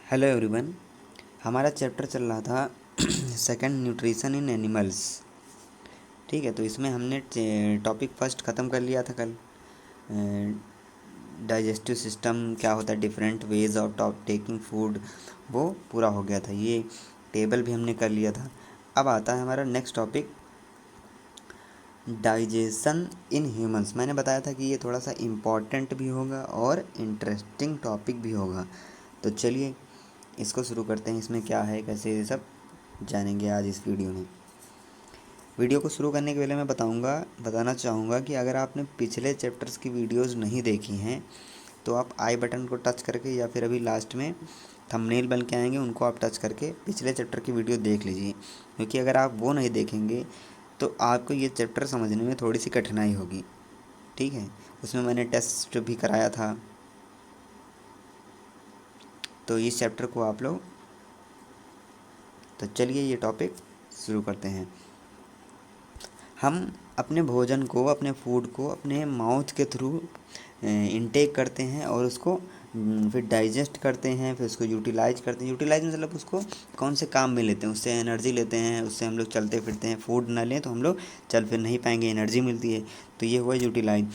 Hello everyone. हमारा chapter चल रहा था सेकंड न्यूट्रिशन इन एनिमल्स। ठीक है, तो इसमें हमने टॉपिक फर्स्ट ख़त्म कर लिया था कल। डाइजेस्टिव सिस्टम क्या होता है, different ways of top taking food, वो पूरा हो गया था। ये टेबल भी हमने कर लिया था। अब आता है हमारा next topic, digestion in humans. मैंने बताया था कि ये थोड़ा सा इम्पॉर्टेंट भी होगा और इंटरेस्टिंग टॉपिक भी होगा। तो चलिए इसको शुरू करते हैं। इसमें क्या है, कैसे, ये सब जानेंगे आज इस वीडियो में। वीडियो को शुरू करने के पहले मैं बताना चाहूँगा कि अगर आपने पिछले चैप्टर्स की वीडियोस नहीं देखी हैं तो आप आई बटन को टच करके या फिर अभी लास्ट में थंबनेल बन के आएंगे, उनको आप टच करके पिछले चैप्टर की वीडियो देख लीजिए, क्योंकि अगर आप वो नहीं देखेंगे तो आपको ये चैप्टर समझने में थोड़ी सी कठिनाई होगी। ठीक है, उसमें मैंने टेस्ट भी कराया था। तो इस चैप्टर को आप लोग, तो चलिए ये टॉपिक शुरू करते हैं। हम अपने भोजन को, अपने फूड को अपने माउथ के थ्रू इनटेक करते हैं और उसको फिर डाइजेस्ट करते हैं, फिर उसको यूटिलाइज करते हैं। यूटिलाइज मतलब उसको कौन से काम में लेते हैं, उससे एनर्जी लेते हैं, उससे हम लोग चलते फिरते हैं। फूड ना लें तो हम लोग चल फिर नहीं पाएंगे, एनर्जी मिलती है। तो ये हुआ यूटिलाइज।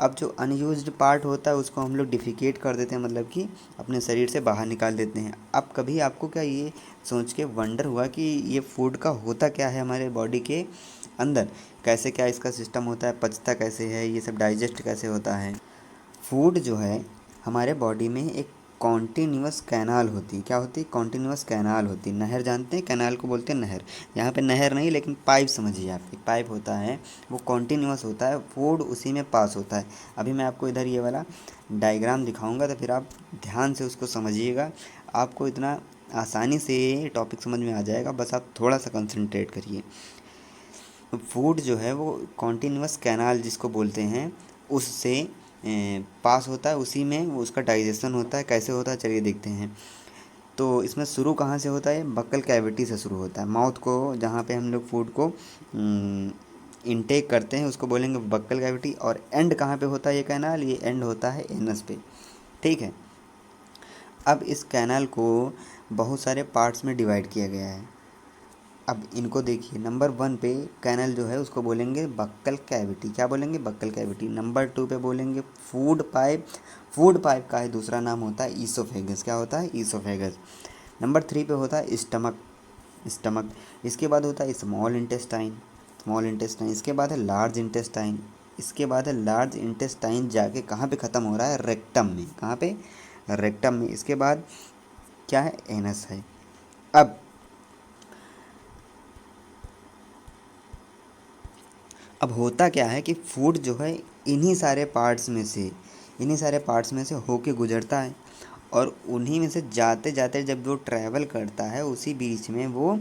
अब जो अनयूज्ड पार्ट होता है उसको हम लोग डिफिकेट कर देते हैं, मतलब कि अपने शरीर से बाहर निकाल देते हैं। अब कभी आपको क्या ये सोच के वंडर हुआ कि ये फूड का होता क्या है हमारे बॉडी के अंदर, कैसे क्या इसका सिस्टम होता है, पचता कैसे है, ये सब डाइजेस्ट कैसे होता है? फूड जो है हमारे बॉडी में एक कॉन्टीन्यूअस कैनाल होती है। क्या होती है? कॉन्टीन्यूअस कैनाल होती है। नहर जानते हैं, कैनाल को बोलते हैं नहर। यहाँ पे नहर नहीं, लेकिन पाइप समझिए आप। एक पाइप होता है, वो कॉन्टीन्यूअस होता है, फूड उसी में पास होता है। अभी मैं आपको इधर ये वाला डायग्राम दिखाऊंगा, तो फिर आप ध्यान से उसको समझिएगा। आपको इतना आसानी से ये टॉपिक समझ में आ जाएगा, बस आप थोड़ा सा कंसंट्रेट करिए। फूड जो है वो कॉन्टीन्यूअस कैनाल जिसको बोलते हैं, उससे पास होता है, उसी में वो उसका डाइजेशन होता है। कैसे होता है चलिए देखते हैं। तो इसमें शुरू कहाँ से होता है? बक्कल कैविटी से शुरू होता है। माउथ को, जहाँ पे हम लोग फूड को इनटेक करते हैं, उसको बोलेंगे बक्कल कैविटी। और एंड कहाँ पे होता है ये कैनाल? ये एंड होता है एनस पे। ठीक है, अब इस कैनाल को बहुत सारे पार्ट्स में डिवाइड किया गया है। अब इनको देखिए, नंबर 1 पे कैनल जो है उसको बोलेंगे बक्कल कैविटी। क्या बोलेंगे? Buccal cavity. नंबर 2 पे बोलेंगे फूड पाइप। फूड पाइप का है दूसरा नाम होता है ईसोफेगस। क्या होता है? ईसोफेगस। नंबर 3 पे होता है स्टमक। स्टमक। इसके बाद होता है स्मॉल इंटेस्टाइन। Small intestine. इसके बाद है लार्ज इंटेस्टाइन। इसके बाद है लार्ज इंटेस्टाइन जाके कहाँ पे ख़त्म हो रहा है? रेक्टम में। कहाँ पे? रेक्टम में। इसके बाद क्या है? एनस है। अब होता क्या है कि फूड जो है इन्हीं सारे पार्ट्स में से होके गुजरता है, और उन्हीं में से जाते जाते जब वो ट्रैवल करता है, उसी बीच में वो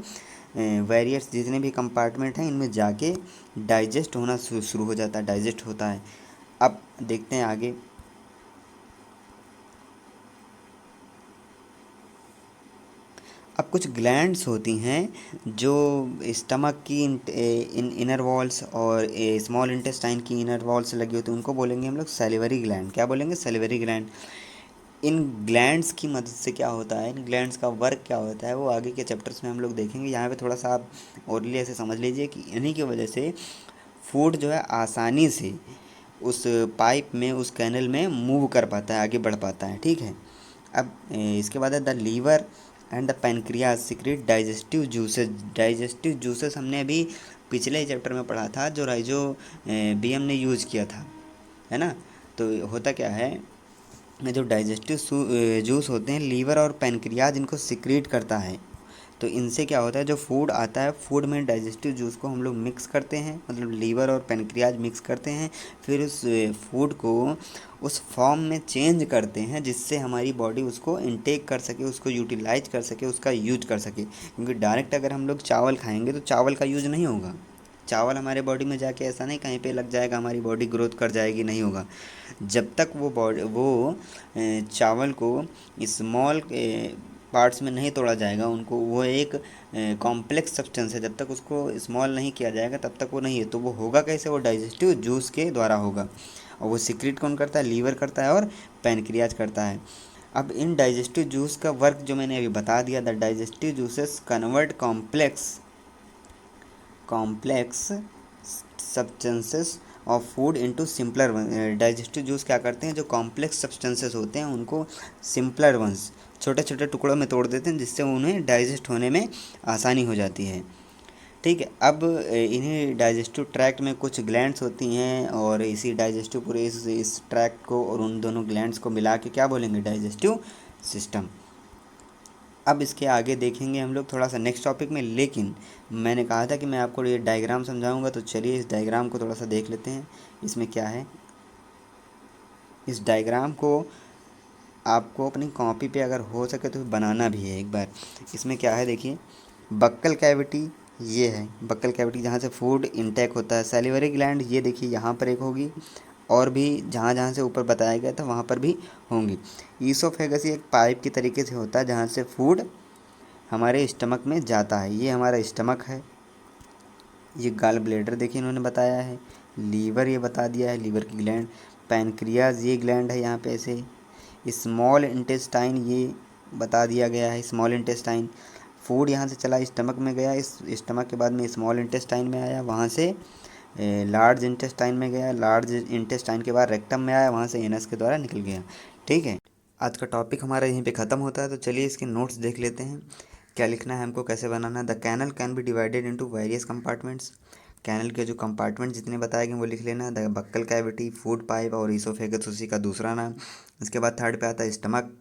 वेरियस जितने भी कंपार्टमेंट हैं इनमें जाके डाइजेस्ट होना शुरू हो जाता है, डाइजेस्ट होता है। अब देखते हैं आगे। अब कुछ ग्लैंड्स होती हैं जो स्टमक की इनर वॉल्स और स्मॉल इंटेस्टाइन की इनर वॉल से लगी होती हैं, उनको बोलेंगे हम लोग सैलिवरी ग्लैंड। क्या बोलेंगे? Salivary gland. इन ग्लैंड्स की मदद से क्या होता है, इन ग्लैंड्स का वर्क क्या होता है, वो आगे के चैप्टर्स में हम लोग देखेंगे। यहाँ पे थोड़ा सा आप ओरली ऐसे समझ लीजिए कि इन्हीं की वजह से फूड जो है आसानी से उस पाइप में, उस कैनल में मूव कर पाता है, आगे बढ़ पाता है। ठीक है, अब इसके बाद है the liver and the pancreas secrete digestive juices. Digestive juices हमने अभी पिछले ही चैप्टर में पढ़ा था, जो राइजो बीएम ने यूज़ किया था, है ना। तो होता क्या है, जो डाइजेस्टिव जूस होते हैं, लीवर और पैनक्रियाज इनको सिक्रीट करता है। तो इनसे क्या होता है, जो फूड आता है, फूड में डाइजेस्टिव जूस को हम लोग मिक्स करते हैं, मतलब लीवर और पैनक्रियाज मिक्स करते हैं, फिर उस फूड को उस फॉर्म में चेंज करते हैं जिससे हमारी बॉडी उसको इनटेक कर सके, उसको यूटिलाइज कर सके, उसका यूज कर सके। क्योंकि डायरेक्ट अगर हम लोग चावल खाएंगे तो चावल का यूज नहीं होगा। चावल हमारे बॉडी में जाके ऐसा नहीं कहीं पे लग जाएगा, हमारी बॉडी ग्रोथ कर जाएगी, नहीं होगा। जब तक वो चावल को स्मॉल पार्ट्स में नहीं तोड़ा जाएगा, उनको, वो एक कॉम्प्लेक्स सब्सटेंस है, जब तक उसको स्मॉल नहीं किया जाएगा तब तक वो नहीं है। तो वो होगा कैसे? वो डाइजेस्टिव जूस के द्वारा होगा। और वो सिक्रेट कौन करता है? लीवर करता है और पैनक्रियाज करता है। अब इन डाइजेस्टिव जूस का वर्क जो मैंने अभी बता दिया, the digestive juices convert complex substances of food into simpler one. Digestive juice क्या करते हैं, जो कॉम्प्लेक्स सब्सटेंसेस होते हैं उनको सिंपलर वंस, छोटे छोटे टुकड़ों में तोड़ देते हैं, जिससे उन्हें डाइजेस्ट होने में आसानी हो जाती है। ठीक है। अब इन्हीं डाइजेस्टिव ट्रैक्ट में कुछ ग्लैंड्स होती हैं, और इसी डाइजेस्टिव पूरे इस ट्रैक्ट को और उन दोनों ग्लैंड्स को मिला के क्या बोलेंगे, डाइजेस्टिव सिस्टम। अब इसके आगे देखेंगे हम लोग थोड़ा सा नेक्स्ट टॉपिक में, लेकिन मैंने कहा था कि मैं आपको ये डायग्राम समझाऊंगा, तो चलिए इस डायग्राम को थोड़ा सा देख लेते हैं। इसमें क्या है, इस डायग्राम को आपको अपनी कॉपी पे अगर हो सके तो बनाना भी है एक बार। इसमें क्या है देखिए, बक्कल कैविटी, ये है बक्कल कैविटी जहाँ से फूड इंटेक होता है। सैलिवरी ग्लैंड ये देखिए यहाँ पर एक होगी, और भी जहाँ जहाँ से ऊपर बताया गया था वहाँ पर भी होंगी। ईसोफेगस ये एक पाइप की तरीके से होता है जहाँ से फूड हमारे स्टमक में जाता है। ये हमारा स्टमक है। ये गाल ब्लेडर देखिए इन्होंने बताया है। लीवर ये बता दिया है, लीवर की ग्लैंड। पैनक्रियाज ये ग्लैंड है यहाँ पे ऐसे। स्मॉल इंटेस्टाइन ये बता दिया गया है, स्मॉल इंटेस्टाइन। फूड यहाँ से चला स्टमक में गया, इस स्टमक के बाद में स्मॉल इंटेस्टाइन में आया, वहाँ से लार्ज इंटेस्टाइन में गया, लार्ज इंटेस्टाइन के बाद रेक्टम में आया, वहाँ से एनस के द्वारा निकल गया। ठीक है। आज का टॉपिक हमारा यहीं पे ख़त्म होता है, तो चलिए इसके नोट्स देख लेते हैं, क्या लिखना है हमको, कैसे बनाना है। The canal can be divided into various compartments. Canal के जो कंपार्टमेंट जितने बताए गए वो लिख लेना। The buccal cavity, food pipe और ईसोफेगस उसी का दूसरा नाम। इसके बाद थर्ड पे आता है stomach,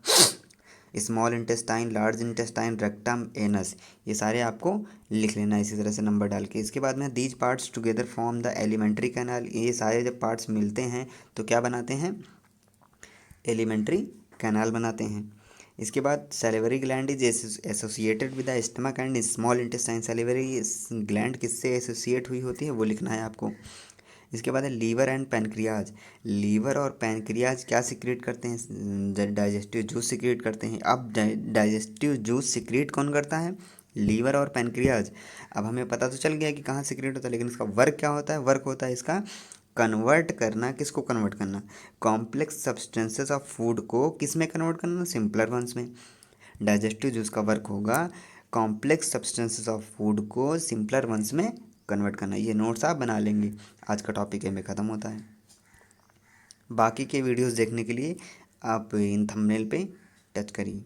small intestine, large intestine, rectum, anus. ये सारे आपको लिख लेना इसी तरह से नंबर डाल के। इसके बाद में these parts together form the alimentary canal. ये सारे जब पार्ट्स मिलते हैं तो क्या बनाते हैं, एलिमेंट्री कैनाल बनाते हैं। इसके बाद salivary gland is associated with the stomach and small intestine. Salivary gland किससे एसोसिएट हुई होती है वो लिखना है आपको। इसके बाद है लीवर एंड पैनक्रियाज। लीवर और पैनक्रियाज क्या सिक्रेट करते हैं, डाइजेस्टिव जूस सिक्रेट करते हैं। अब डाइजेस्टिव जूस सिक्रेट कौन करता है, लीवर और पैनक्रियाज। अब हमें पता तो चल गया कि कहाँ सिक्रेट होता है, लेकिन इसका वर्क क्या होता है, वर्क होता है इसका कन्वर्ट करना। किसको कन्वर्ट करना, कॉम्प्लेक्स सब्सटेंसेस ऑफ फूड को किस में कन्वर्ट करना, सिंपलर वंस में। डाइजेस्टिव जूस का वर्क होगा कॉम्प्लेक्स सब्सटेंसेस ऑफ फूड को सिंपलर वंस में कन्वर्ट करना। ये नोट्स आप बना लेंगे। आज का टॉपिक में ख़त्म होता है। बाकी के वीडियोस देखने के लिए आप इन थंबनेल पे टच करिए।